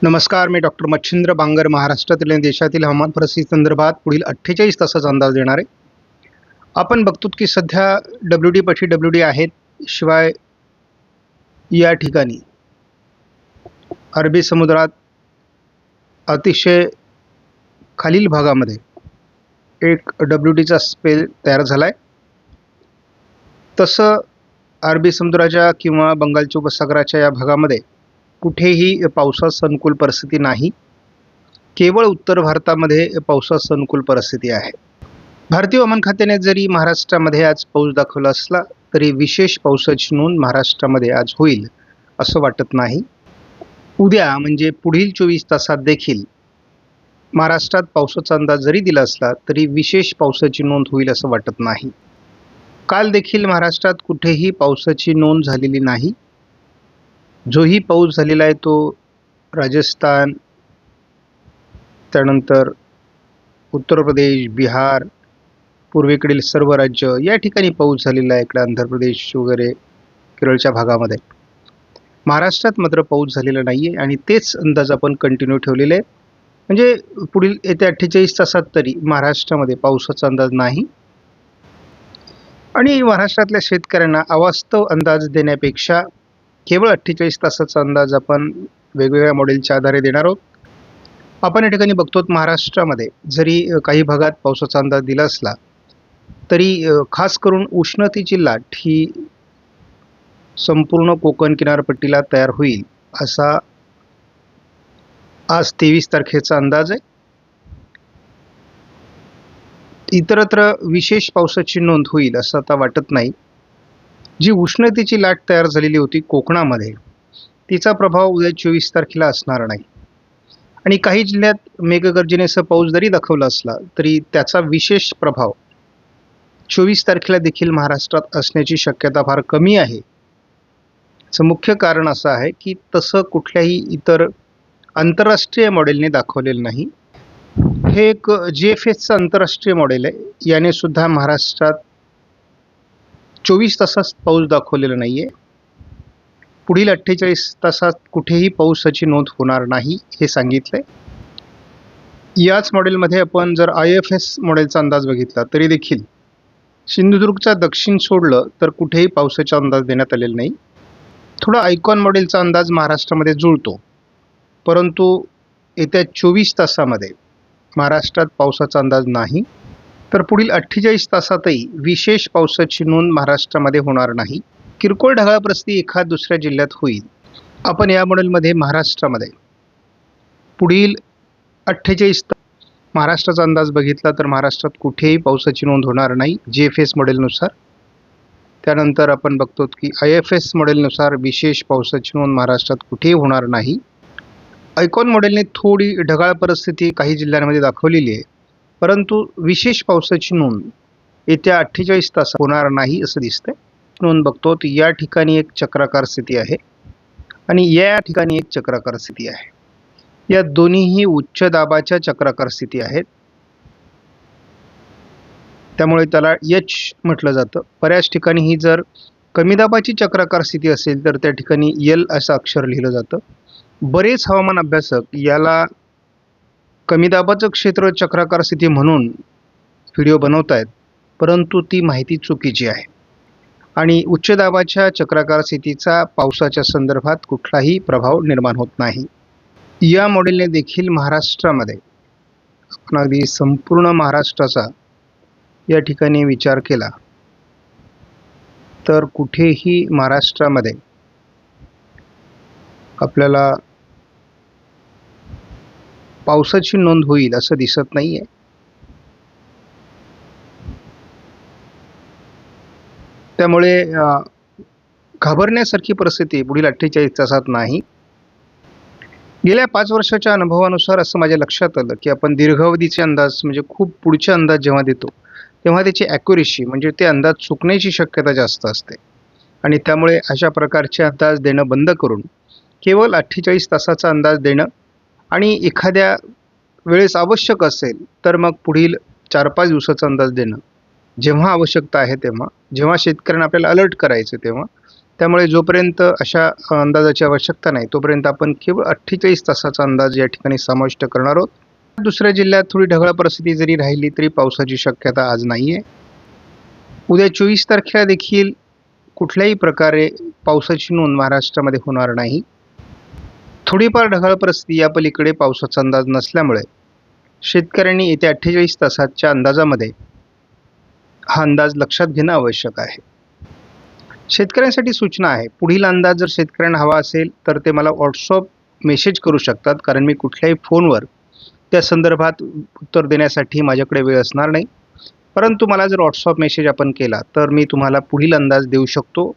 नमस्कार, मी डॉक्टर मच्छिंद्र बांगर महाराष्ट्रातील आणि देशातील हवामान परिस्थितीसंदर्भात पुढील 48 तासाचा अंदाज देणार आहे. आपण बघतो की सध्या WD पाठी WD आहेत. शिवाय या ठिकाणी अरबी समुद्रात अतिशय खालील भागामध्ये एक WDचा स्पेल तयार झाला आहे. तसं अरबी समुद्राच्या किंवा बंगालच्या उपसागराच्या या भागामध्ये कुठेही पावसास अनुकूल परिस्थिती नाही. केवळ उत्तर भारतामध्ये पावसास अनुकूल परिस्थिती आहे. भारतीय हवामान खात्याने जरी महाराष्ट्रामध्ये आज पाऊस दाखवला असला तरी विशेष पावसाची नोंद महाराष्ट्रामध्ये आज होईल असं वाटत नाही. उद्या म्हणजे पुढील 24 तासात देखील महाराष्ट्रात पावसाचा अंदाज जरी दिला असला तरी विशेष पावसाची नोंद होईल असं वाटत नाही. काल देखील महाराष्ट्रात कुठेही पावसाची नोंद झालेली नाही. जोही पाऊस झालेला आहे तो राजस्थान, त्यानंतर उत्तर प्रदेश, बिहार, पूर्वेकडील सर्व राज्य या ठिकाणी पाऊस झालेला आहे. इकडे आंध्र प्रदेश वगैरे केरळच्या भागामध्ये. महाराष्ट्रात मात्र पाऊस झालेला नाही आहे आणि तेच अंदाज आपण कंटिन्यू ठेवलेले आहेत. म्हणजे पुढील येत्या 48 तासात तरी महाराष्ट्रामध्ये पावसाचा अंदाज नाही. आणि महाराष्ट्रातल्या शेतकऱ्यांना अवास्तव अंदाज देण्यापेक्षा केवळ 48 तासाचा अंदाज आपण वेगवेगळ्या मॉडेलच्या आधारे देणार आहोत. आपण या ठिकाणी बघतो महाराष्ट्रामध्ये जरी काही भागात पावसाचा अंदाज दिला असला तरी खास करून उष्णतेची लाट ही संपूर्ण कोकण किनारपट्टीला तयार होईल असा आज 23 तारखेचा अंदाज आहे. इतरत्र विशेष पावसाची नोंद होईल असं आता वाटत नाही. जी उष्णतेची लाट तयार झालेली होती कोकणामध्ये तिचा प्रभाव उद्या 24 तारखेला असणार नाही. आणि काही जिल्ह्यात मेघगर्जनेसह पाऊस जरी दाखवला असला तरी त्याचा विशेष प्रभाव 24 तारखेला देखील महाराष्ट्रात असण्याची शक्यता फार कमी आहे. याचं मुख्य कारण असं आहे की तसं कुठल्याही इतर आंतरराष्ट्रीय मॉडेलने दाखवलेलं नाही. हे एक GFSचं आंतरराष्ट्रीय मॉडेल आहे. याने सुद्धा महाराष्ट्रात 24 तासात पाऊस दाखवलेला नाही आहे. पुढील 48 तासात कुठेही पावसाची नोंद होणार नाही हे सांगितलंय. याच मॉडेलमध्ये आपण जर IFS मॉडेलचा अंदाज बघितला तरी देखील सिंधुदुर्गचा दक्षिण सोडलं तर कुठेही पावसाचा अंदाज देण्यात आलेला नाही. थोडा आयकॉन मॉडेलचा अंदाज महाराष्ट्रामध्ये जुळतो, परंतु येत्या 24 तासामध्ये महाराष्ट्रात पावसाचा अंदाज नाही. तर पुढील 48 तासातही विशेष पावसाची नोंद महाराष्ट्रामध्ये होणार नाही. किरकोळ ढगाळ परिस्थिती एखाद दुसऱ्या जिल्ह्यात होईल. आपण या मॉडेलमध्ये महाराष्ट्रामध्ये पुढील 48 महाराष्ट्राचा अंदाज बघितला तर महाराष्ट्रात कुठेही पावसाची नोंद होणार नाही GFS मॉडेलनुसार. त्यानंतर आपण बघतो की IFS मॉडेलनुसार विशेष पावसाची नोंद महाराष्ट्रात कुठेही होणार नाही. आयकॉन मॉडेलने थोडी ढगाळ परिस्थिती काही जिल्ह्यांमध्ये दाखवलेली आहे, परंतु विशेष पावसाची नोंद येत्या 48 तासात होणार नाही असं दिसतंय. नोंद बघतो तर या ठिकाणी एक चक्राकार स्थिती आहे आणि या ठिकाणी एक चक्राकार स्थिती आहे. या दोन्हीही उच्च दाबाच्या चक्राकार स्थिती आहेत. त्यामुळे त्याला H म्हटलं जातं. बऱ्याच ठिकाणी ही जर कमी दाबाची चक्राकार स्थिती असेल तर त्या ठिकाणी L असं अक्षर लिहिलं जातं. बरेच हवामान अभ्यासक याला कमी दाबाचं क्षेत्र चक्राकार स्थिती म्हणून व्हिडिओ बनवत आहेत, परंतु ती माहिती चुकीची आहे. आणि उच्च दाबाच्या चक्राकार स्थितीचा पावसाच्या संदर्भात कुठलाही प्रभाव निर्माण होत नाही. या मॉडेलने देखील महाराष्ट्रामध्ये आपण अगदी संपूर्ण महाराष्ट्राचा या ठिकाणी विचार केला तर कुठेही महाराष्ट्रामध्ये आपल्याला पावसाची नोंद होईल असं दिसत नाहीये. त्यामुळे घाबरण्यासारखी परिस्थिती पुढील 48 तासात नाही. गेल्या 5 वर्षाच्या अनुभवानुसार असं माझ्या लक्षात आलं की आपण दीर्घावधीचे अंदाज म्हणजे खूप पुढचे अंदाज जेव्हा देतो तेव्हा त्याची ॲक्युरेसी म्हणजे ते अंदाज चुकण्याची शक्यता जास्त असते. आणि त्यामुळे अशा प्रकारचे अंदाज देणं बंद करून केवळ 48 तासाचा अंदाज देणं आणि एखाद्या वेळेस आवश्यक असेल तर मग पुढील 4-5 दिवसाचा अंदाज देणं जेव्हा आवश्यकता आहे तेव्हा, जेव्हा शेतकऱ्यांना आपल्याला अलर्ट करायचं तेव्हा, त्यामुळे जोपर्यंत अशा अंदाजाची आवश्यकता नाही तोपर्यंत आपण केवळ 48 तासाचा अंदाज या ठिकाणी समाविष्ट करणार आहोत. दुसऱ्या जिल्ह्यात थोडी ढगाळ परिस्थिती जरी राहिली तरी पावसाची शक्यता आज नाही आहे. उद्या 24 तारखेला देखील कुठल्याही प्रकारे पावसाची नोंद महाराष्ट्रामध्ये होणार नाही. थोडीफार ढगाळ परिस्थिती या पलीकडे पावसाचा अंदाज नसल्यामुळे शेतकऱ्यांनी येत्या 48 तासाच्या अंदाजामध्ये हा अंदाज लक्षात घेणं आवश्यक आहे. शेतकऱ्यांसाठी सूचना आहे, पुढील अंदाज जर शेतकऱ्यांना हवा असेल तर ते मला व्हॉट्सअप मेसेज करू शकतात, कारण मी कुठल्याही फोनवर त्या संदर्भात उत्तर देण्यासाठी माझ्याकडे वेळ असणार नाही. परंतु मला जर व्हॉट्सअप मेसेज आपण केला तर मी तुम्हाला पुढील अंदाज देऊ शकतो.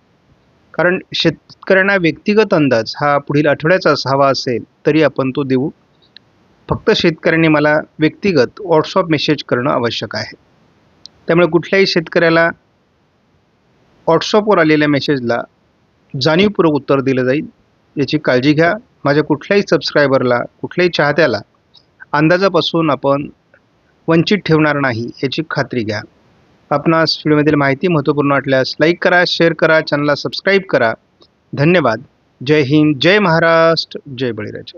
कारण शेतकऱ्यांना व्यक्तिगत अंदाज हा पुढील आठवड्याचाच हवा असेल तरी आपण तो देऊ. फक्त शेतकऱ्यांनी मला व्यक्तिगत व्हॉट्सअप मेसेज करणं आवश्यक आहे. त्यामुळे कुठल्याही शेतकऱ्याला व्हॉट्सअपवर आलेल्या मेसेजला जाणीवपूर्वक उत्तर दिलं जाईल याची काळजी घ्या. माझ्या कुठल्याही सबस्क्रायबरला, कुठल्याही चाहत्याला अंदाजापासून आपण वंचित ठेवणार नाही याची खात्री घ्या. आपणास व्हिडिओमधील माहिती महत्त्वपूर्ण वाटल्यास लाईक करा, शेअर करा, चॅनलला सबस्क्राईब करा. धन्यवाद. जय हिंद, जय महाराष्ट्र, जय बळीराजा.